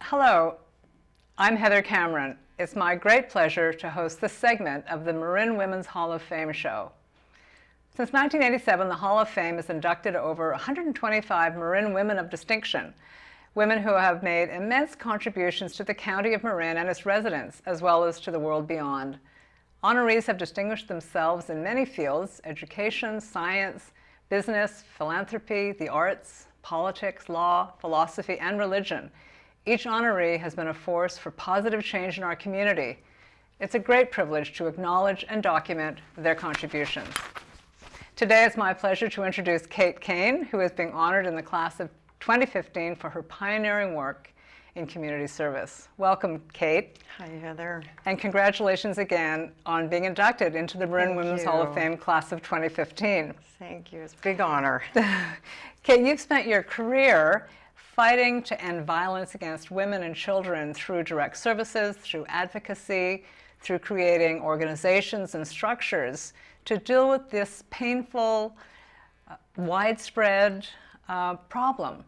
Hello, I'm Heather Cameron. It's my great pleasure to host this segment of the Marin Women's Hall of Fame show. Since 1987, the Hall of Fame has inducted over 125 Marin women of distinction, women who have made immense contributions to the county of Marin and its residents, as well as to the world beyond. Honorees have distinguished themselves in many fields: education, science, business, philanthropy, the arts, politics, law, philosophy, and religion. Each honoree has been a force for positive change in our community. It's a great privilege to acknowledge and document their contributions. Today it's my pleasure to introduce Kate Kain, who is being honored in the class of 2015 for her pioneering work in community service. Welcome, Kate. Hi, Heather. And congratulations again on being inducted into the Marin Women's Hall of Fame class of 2015. Thank you. It's a big honor. Kate, you've spent your career fighting to end violence against women and children through direct services, through advocacy, through creating organizations and structures to deal with this painful, widespread problem.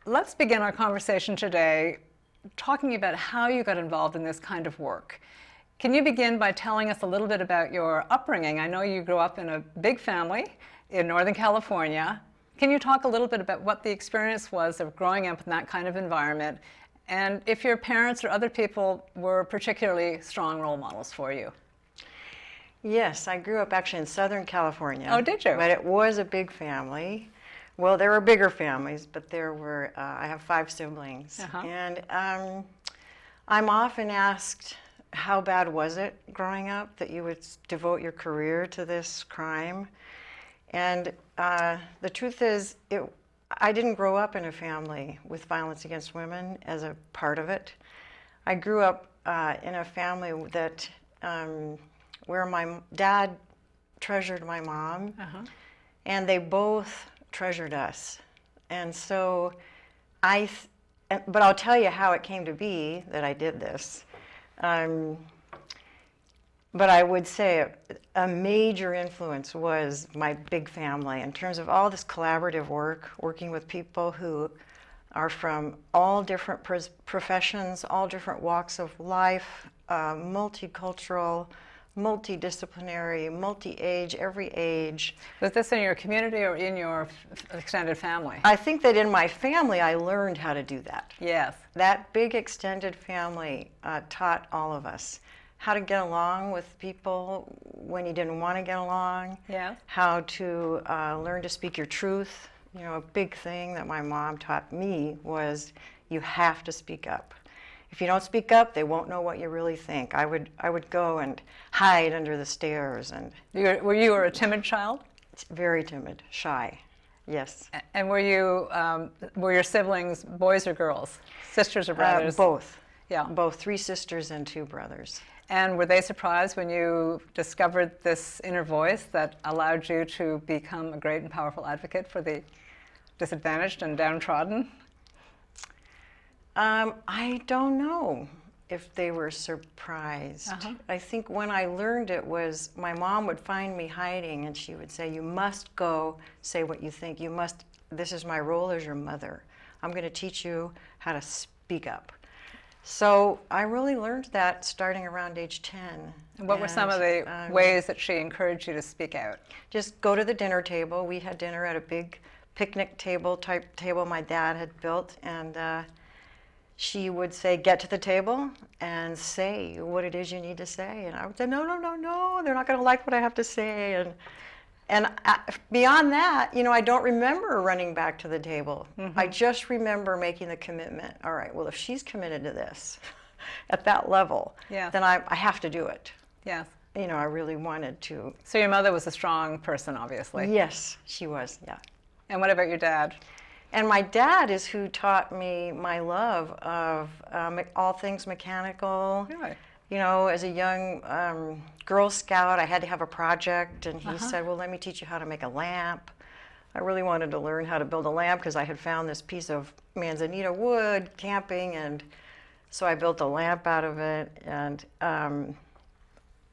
Let's begin our conversation today talking about how you got involved in this kind of work. Can you begin by telling us a little bit about your upbringing? I know you grew up in a big family in Northern California. Can you talk a little bit about what the experience was of growing up in that kind of environment, and if your parents or other people were particularly strong role models for you? Yes, I grew up actually in Southern California. Oh, did you? But it was a big family. Well, there were bigger families, but there were, I have 5 siblings. And I'm often asked, how bad was it growing up that you would devote your career to this crime? And the truth is, I didn't grow up in a family with violence against women as a part of it. I grew up in a family that where my dad treasured my mom, and they both treasured us. And so but I'll tell you how it came to be that I did this. But I would say a major influence was my big family in terms of all this collaborative work, working with people who are from all different professions, all different walks of life, multicultural, multidisciplinary, multi-age, every age. Was this in your community or in your extended family? I think that in my family, I learned how to do that. Yes. That big extended family taught all of us how to get along with people when you didn't want to get along. Yes. How to learn to speak your truth. You know, a big thing that my mom taught me was you have to speak up. If you don't speak up, they won't know what you really think. I would go and hide under the stairs and. Were you a timid child? Very timid, shy, yes. And were your siblings boys or girls, sisters or brothers? Both. Yeah. Both, 3 sisters and 2 brothers. And were they surprised when you discovered this inner voice that allowed you to become a great and powerful advocate for the disadvantaged and downtrodden? I don't know if they were surprised. I think when I learned it was my mom would find me hiding and she would say, you must go say what you think. You must, this is my role as your mother. I'm going to teach you how to speak up. So I really learned that starting around age 10. And what were some of the ways that she encouraged you to speak out? Just go to the dinner table. We had dinner at a big picnic table type table my dad had built, and she would say, get to the table and say what it is you need to say. And I would say, no, no, no, no, they're not going to like what I have to say. And beyond that, you know, I don't remember running back to the table. I just remember making the commitment. All right, well, if she's committed to this at that level, then I have to do it. Yes. You know, I really wanted to. So your mother was a strong person, obviously. Yes, she was, yeah. And what about your dad? And my dad is who taught me my love of all things mechanical. Really? You know, as a young Girl Scout, I had to have a project, and he said, well, let me teach you how to make a lamp. I really wanted to learn how to build a lamp because I had found this piece of manzanita wood camping, and so I built a lamp out of it. And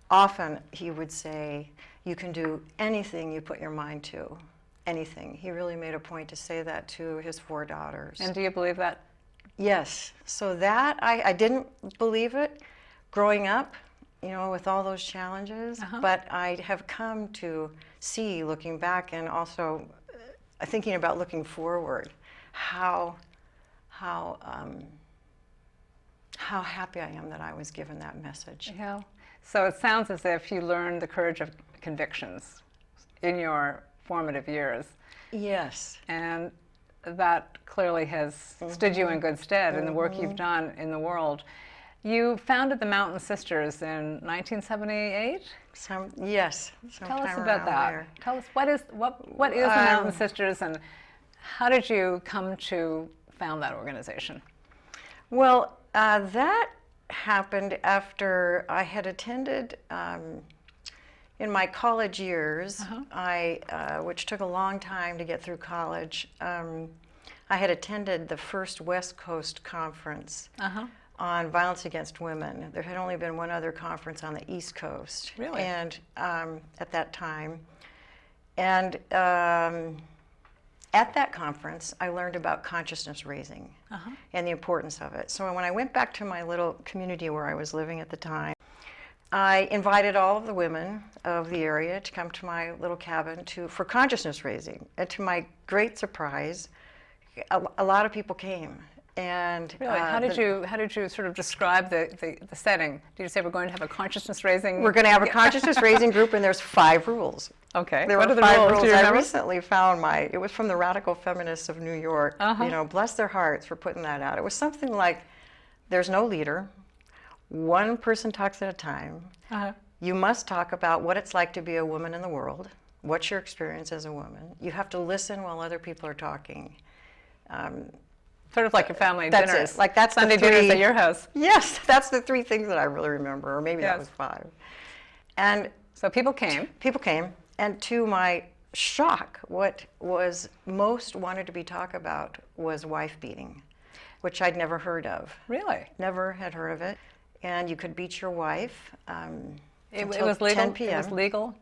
often he would say, you can do anything you put your mind to. Anything. He really made a point to say that to his 4 daughters. And do you believe that? Yes. So that, I didn't believe it growing up, you know, with all those challenges, but I have come to see, looking back and also thinking about looking forward, how happy I am that I was given that message. Yeah. So it sounds as if you learned the courage of convictions in your formative years. Yes. And that clearly has stood you in good stead in the work you've done in the world. You founded the Mountain Sisters in 1978? Yes. Tell us about that. There. Tell us what is the Mountain Sisters, and how did you come to found that organization? Well, that happened after I had attended in my college years, which took a long time to get through college. I had attended the first West Coast conference on violence against women. There had only been one other conference on the East Coast. Really? And at that time. And at that conference, I learned about consciousness raising and the importance of it. So when I went back to my little community where I was living at the time, I invited all of the women of the area to come to my little cabin for consciousness raising. And to my great surprise, a lot of people came. And really, how did you sort of describe the setting? Did you say we're going to have a consciousness raising? We're going to have a consciousness raising group, and there's 5 rules. Okay. There what were are the 5 rules? rules. Do you remember? I recently found it was from the Radical Feminists of New York. You know, bless their hearts for putting that out. It was something like, there's no leader. One person talks at a time. You must talk about what it's like to be a woman in the world. What's your experience as a woman? You have to listen while other people are talking. Sort of like your family that's dinners. It. Like that's Sunday the 3, dinners at your house. Yes, that's the 3 things that I really remember, or maybe that was 5. And so people came. People came, and to my shock, what was most wanted to be talked about was wife beating, which I'd never heard of. Really? Never had heard of it. And you could beat your wife it until was legal? 10 p.m. It was legal?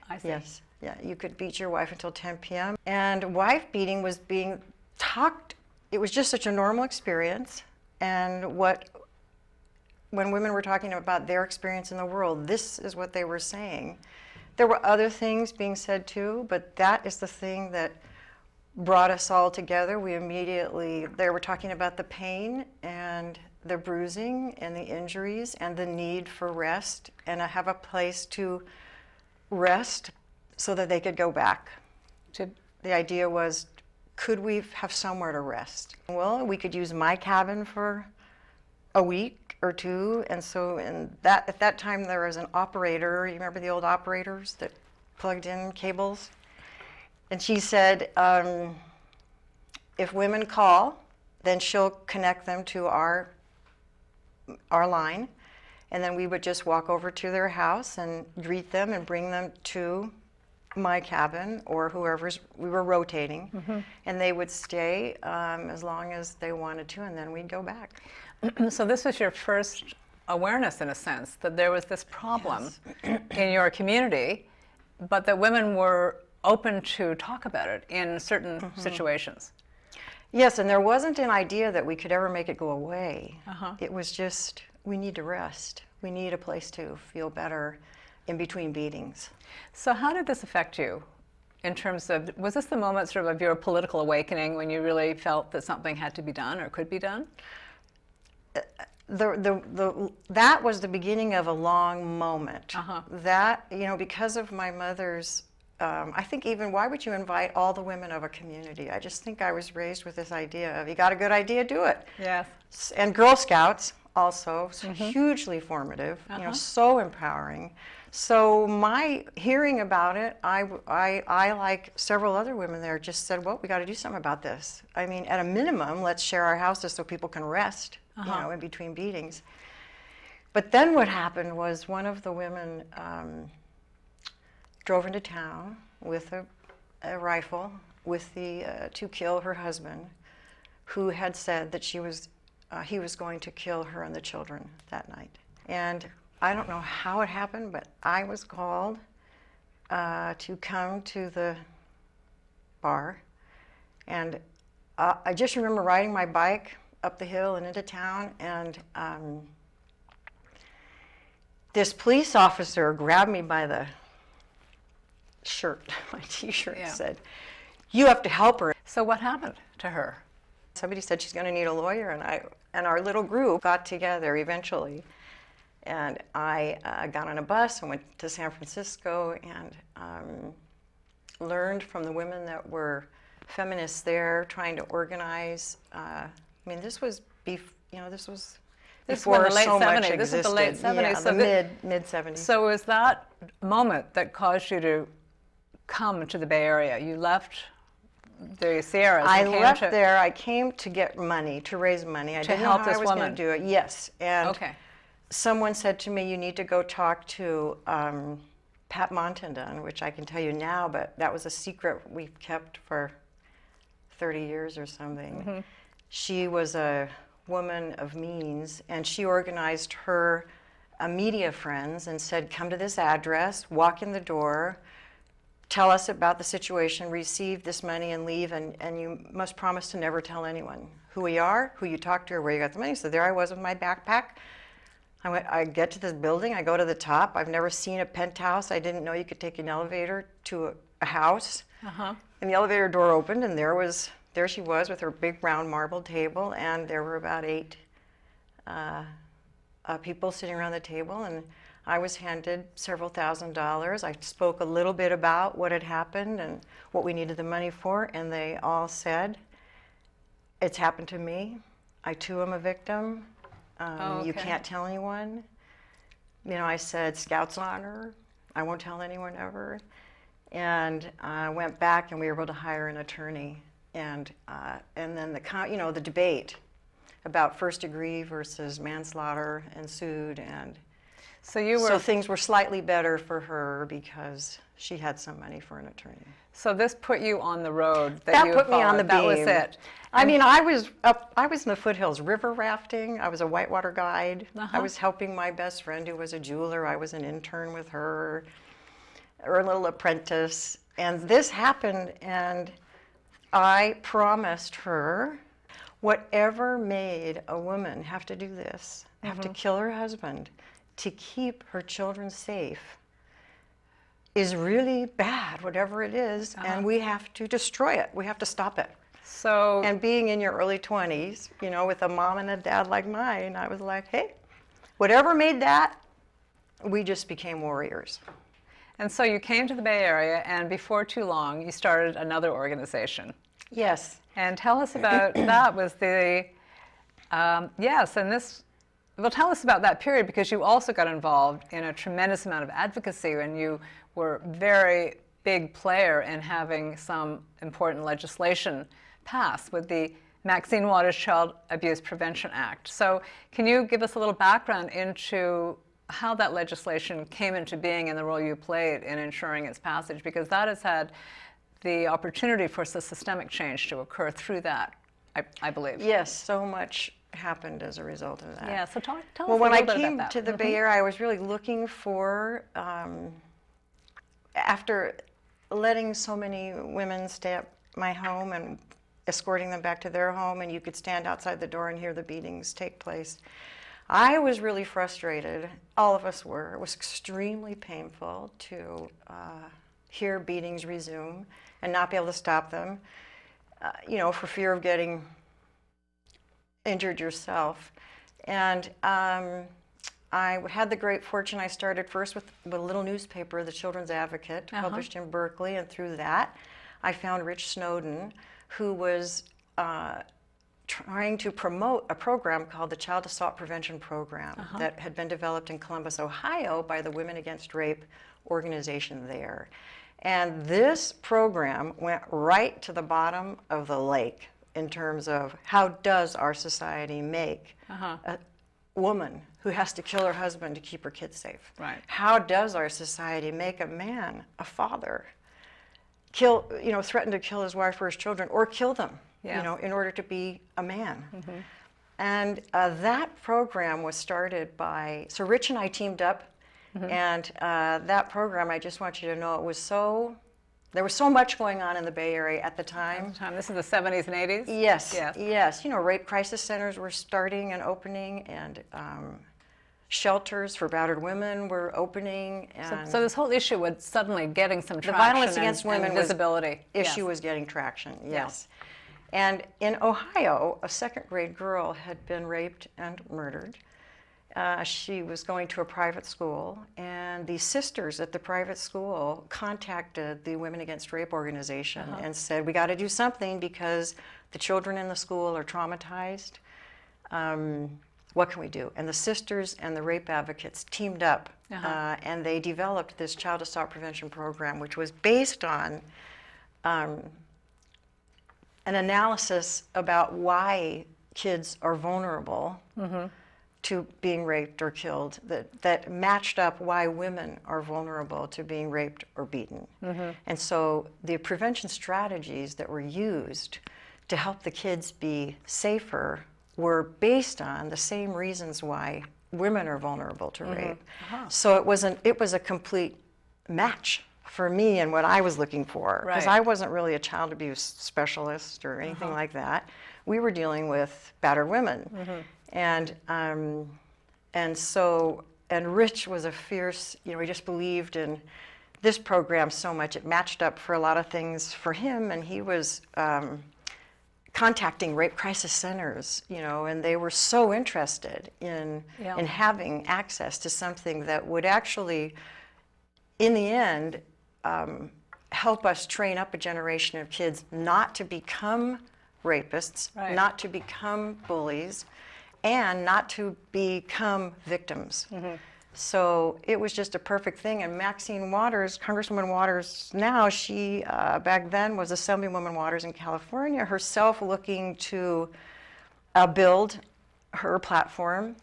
I see. Yes. Yeah, you could beat your wife until 10 p.m. And wife beating was being talked. It was just such a normal experience. And what when women were talking about their experience in the world, this is what they were saying. There were other things being said too, but that is the thing that brought us all together. They were talking about the pain and the bruising and the injuries and the need for rest and to have a place to rest so that they could go back. The idea was, could we have somewhere to rest? Well, we could use my cabin for a week or two, and so at that time there was an operator. You remember the old operators that plugged in cables? And she said, if women call, then she'll connect them to our line, and then we would just walk over to their house and greet them and bring them to my cabin or we were rotating, and they would stay as long as they wanted to, and then we'd go back. So this was your first awareness, in a sense, that there was this problem in your community, but that women were open to talk about it in certain situations. Yes, and there wasn't an idea that we could ever make it go away. It was just, we need to rest. We need a place to feel better in between beatings. So how did this affect you in terms of, was this the moment sort of your political awakening when you really felt that something had to be done or could be done? That was the beginning of a long moment. That, because of my mother's, I think even, why would you invite all the women of a community? I just think I was raised with this idea of, you got a good idea, do it. Yes. And Girl Scouts also, hugely formative, so empowering. So my hearing about it, I like several other women there, just said, well, we got to do something about this. I mean, at a minimum, let's share our houses so people can rest, in between beatings. But then what happened was one of the women drove into town with a rifle to kill her husband, who had said that he was going to kill her and the children that night. And I don't know how it happened, but I was called to come to the bar. And I just remember riding my bike up the hill and into town, and this police officer grabbed me by the shirt, my t-shirt, said, you have to help her. So what happened to her? Somebody said she's going to need a lawyer, and our little group got together eventually. And I got on a bus and went to San Francisco and learned from the women that were feminists there, trying to organize. This was before the late so 70s. much existed. This is the late 70s. Yeah, so the mid 70s. So it was that moment that caused you to come to the Bay Area. You left the Sierras. I left there. I came to get money, to raise money. I didn't know how I was going to do it. Yes, and someone said to me, you need to go talk to Pat Montandon, which I can tell you now, but that was a secret we've kept for 30 years or something. She was a woman of means, and she organized her media friends and said, come to this address, walk in the door, tell us about the situation, receive this money and leave, and you must promise to never tell anyone who we are, who you talked to, or where you got the money. So there I was with my backpack. I get to this building, I go to the top. I've never seen a penthouse. I didn't know you could take an elevator to a house. And the elevator door opened, and there she was with her big round marble table, and there were about 8 people sitting around the table, and I was handed several $1,000s. I spoke a little bit about what had happened and what we needed the money for, and they all said, it's happened to me. I too am a victim. You can't tell anyone. I said, Scouts honor. I won't tell anyone ever. And I went back, and we were able to hire an attorney. And then the debate about first degree versus manslaughter ensued, and so things were slightly better for her because she had some money for an attorney. So this put you on the road that you put me on the beam. That was it. I was in the foothills river rafting. I was a whitewater guide. I was helping my best friend who was a jeweler. I was an intern with her, or a little apprentice. And this happened, and I promised her, Whatever made a woman have to do this, have to kill her husband to keep her children safe, is really bad, whatever it is, and we have to destroy it. We have to stop it. So, And being in your early 20s, you know, with a mom and a dad like mine, I was like, hey, whatever made that, we just became warriors. and so you came to the Bay Area, and before too long, you started another organization. Yes. And tell us about that. Was the yes, and this. Well, tell us about that period, because you also got involved in a tremendous amount of advocacy, and you were a very big player in having some important legislation passed with the Maxine Waters Child Abuse Prevention Act. So can you give us a little background into how that legislation came into being and the role you played in ensuring its passage? Because that has had the opportunity for systemic change to occur through that, I believe. Yes, so much happened as a result of that. Yeah, so tell us Well, a when little I bit about came that. to the Bay Area, I was really looking for, after letting so many women stay at my home and escorting them back to their home, and you could stand outside the door and hear the beatings take place, I was really frustrated. All of us were. It was extremely painful to hear beatings resume and not be able to stop them, you know, for fear of getting injured yourself. And I had the great fortune, I started first with a little newspaper, The Children's Advocate, published in Berkeley, and through that I found Rich Snowden, who was trying to promote a program called the Child Assault Prevention Program that had been developed in Columbus, Ohio by the Women Against Rape organization there. And this program went right to the bottom of the lake in terms of how does our society make a woman who has to kill her husband to keep her kids safe? Right. How does our society make a man, a father, kill, you know, threaten to kill his wife or his children, or kill them, you know, in order to be a man? And that program was started by, so Rich and I teamed up, and that program, I just want you to know, it was so, there was so much going on in the Bay Area at the time. This is the 70s and 80s? Yes, yes. You know, rape crisis centers were starting and opening, and shelters for battered women were opening. And So this whole issue was suddenly getting some traction. the violence against women and visibility. issue was getting traction, yes. And in Ohio, a second grade girl had been raped and murdered. She was going to a private school, and the sisters at the private school contacted the Women Against Rape organization and said, we got to do something because the children in the school are traumatized. What can we do? And the sisters and the rape advocates teamed up, and they developed this child assault prevention program, which was based on an analysis about why kids are vulnerable to being raped or killed, that matched up why women are vulnerable to being raped or beaten. And so the prevention strategies that were used to help the kids be safer were based on the same reasons why women are vulnerable to rape. So it was a complete match for me and what I was looking for, because I wasn't really a child abuse specialist or anything like that. We were dealing with battered women. And Rich was a fierce, you know, he just believed in this program so much. It matched up for a lot of things for him, and he was contacting rape crisis centers, you know, and they were so interested in having access to something that would actually, in the end, help us train up a generation of kids not to become rapists, not to become bullies, and not to become victims. So it was just a perfect thing. And Maxine Waters, Congresswoman Waters now, she back then was Assemblywoman Waters in California, herself looking to build her platform.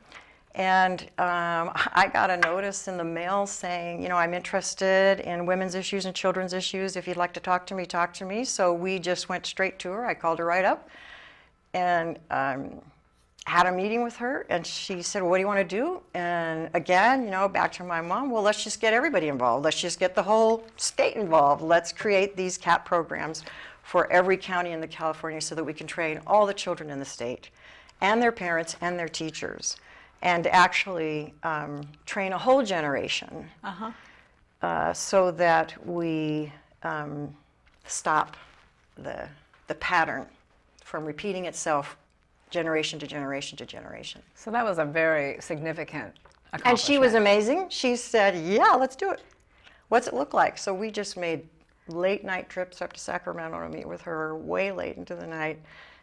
And I got a notice in the mail saying, you know, I'm interested in women's issues and children's issues. If you'd like to talk to me, talk to me. So we just went straight to her. I called her right up and had a meeting with her, and she said, well, what do you want to do? And again, you know, back to my mom, well, let's just get everybody involved. Let's just get the whole state involved. Let's create these CAP programs for every county in the California so that we can train all the children in the state and their parents and their teachers, and actually train a whole generation so that we stop the pattern from repeating itself generation to generation to generation. So that was a very significant accomplishment. And she was amazing. She said, yeah, let's do it. What's it look like? So we just made late night trips up to Sacramento to meet with her way late into the night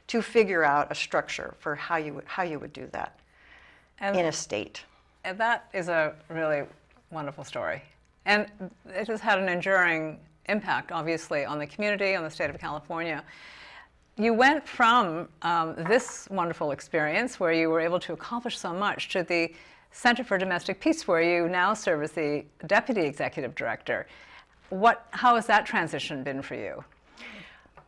to figure out a structure for how you would do that in a state. And that is a really wonderful story. And it has had an enduring impact, obviously, on the community, on the state of California. You went from this wonderful experience where you were able to accomplish so much to the Center for Domestic Peace, where you now serve as the Deputy Executive Director. How has that transition been for you?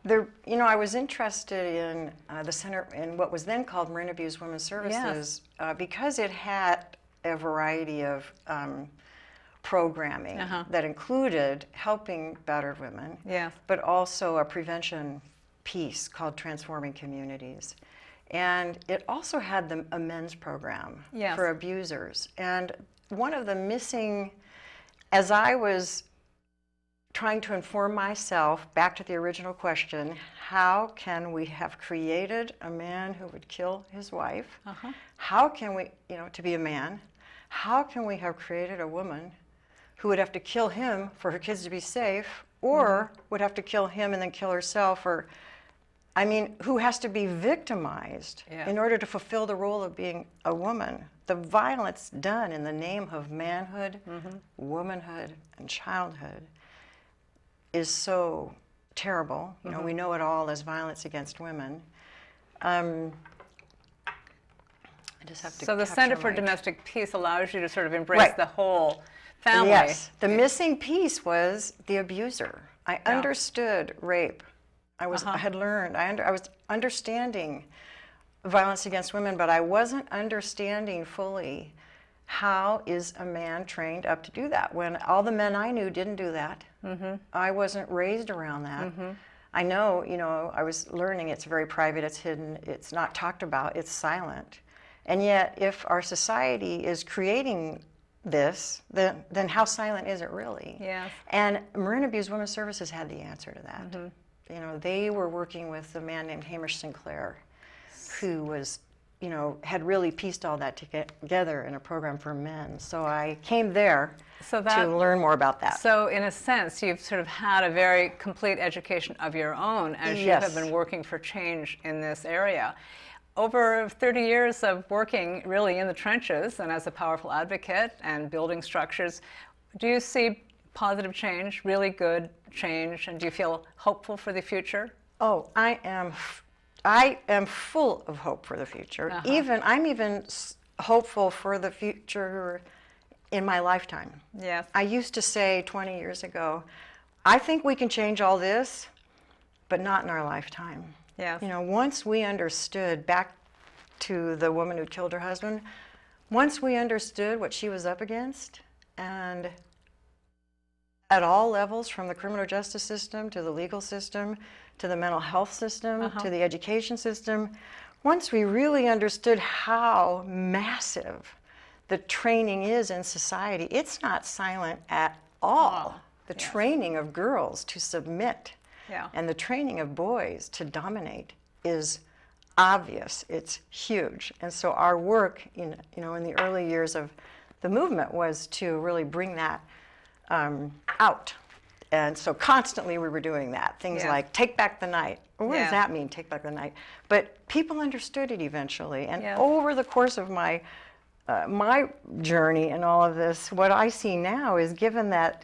I was interested in the center, in what was then called Marin Abused Women's Services, because it had a variety of programming that included helping battered women, but also a prevention piece called Transforming Communities. And it also had a men's program for abusers. And one of the missing, as I was trying to inform myself, back to the original question, how can we have created a man who would kill his wife? How can we, to be a man, how can we have created a woman who would have to kill him for her kids to be safe, or would have to kill him and then kill herself, or who has to be victimized in order to fulfill the role of being a woman? The violence done in the name of manhood, womanhood, and childhood is so terrible. We know it all as violence against women. I just have to. So the Center for Domestic Peace allows you to sort of embrace the whole family. Yes. The missing piece was the abuser. I understood rape. I had learned. I was understanding violence against women, but I wasn't understanding fully how is a man trained up to do that when all the men I knew didn't do that. I wasn't raised around that. I know, I was learning it's very private, it's hidden, it's not talked about, it's silent. And yet, if our society is creating this, then how silent is it really? And Marin Abused Women's Services had the answer to that. They were working with a man named Hamish Sinclair, who was, had really pieced all that together in a program for men. So I came there to learn more about that. So in a sense, you've sort of had a very complete education of your own as you have been working for change in this area. Over 30 years of working really in the trenches and as a powerful advocate and building structures, do you see positive change, really good change, and do you feel hopeful for the future? Oh, I am full of hope for the future. I'm even hopeful for the future in my lifetime. I used to say 20 years ago, I think we can change all this, but not in our lifetime. Once we understood, back to the woman who killed her husband, once we understood what she was up against, and at all levels, from the criminal justice system to the legal system, to the mental health system, to the education system, once we really understood how massive the training is in society, it's not silent at all. The training of girls to submit and the training of boys to dominate is obvious. It's huge. And so our work in the early years of the movement was to really bring that out. And so constantly we were doing that. Things like take back the night. What does that mean, take back the night? But people understood it eventually. And over the course of my journey in all of this, what I see now is, given that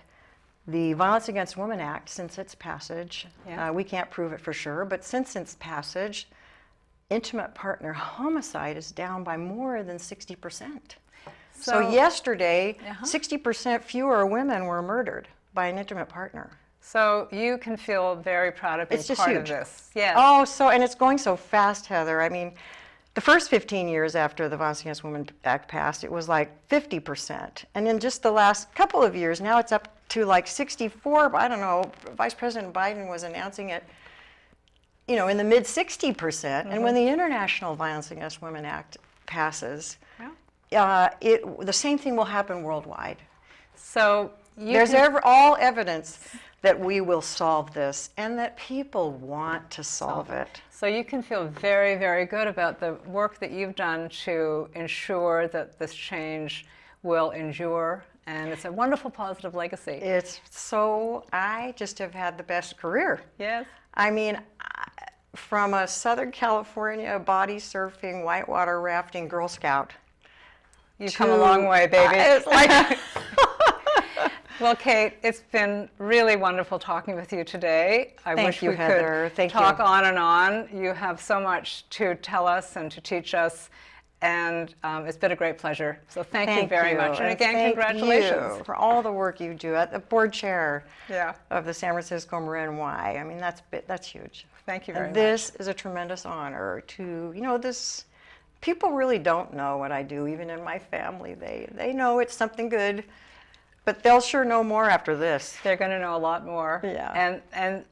the Violence Against Women Act, since its passage, we can't prove it for sure, but since its passage, intimate partner homicide is down by more than 60%. So yesterday, 60% fewer women were murdered by an intimate partner. So you can feel very proud of being part of this. And it's going so fast, Heather. I mean, the first 15 years after the Violence Against Women Act passed, it was like 50%. And in just the last couple of years, now it's up to like 64. I don't know, Vice President Biden was announcing it in the mid 60%. And when the International Violence Against Women Act passes, the same thing will happen worldwide. So there's all evidence that we will solve this and that people want to solve it. So you can feel very, very good about the work that you've done to ensure that this change will endure, and it's a wonderful positive legacy. I just have had the best career. Yes. I mean, from a Southern California body surfing, whitewater rafting Girl Scout. You've come a long way, baby. It's like Well, Kate, it's been really wonderful talking with you today. I wish we could talk on and on. You have so much to tell us and to teach us, and it's been a great pleasure. So thank you very much. And again, congratulations. Thank you for all the work you do at the board chair Yeah. of the San Francisco Marin Y. I mean, that's huge. Thank you very much. This is a tremendous honor to, people really don't know what I do, even in my family. They know it's something good. But they'll sure know more after this. They're going to know a lot more. Yeah. And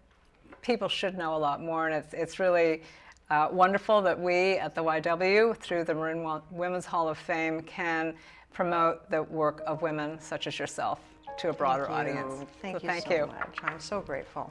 people should know a lot more. And it's really wonderful that we at the YW, through the Marin Women's Hall of Fame, can promote the work of women such as yourself to a broader audience. Thank you so much. I'm so grateful.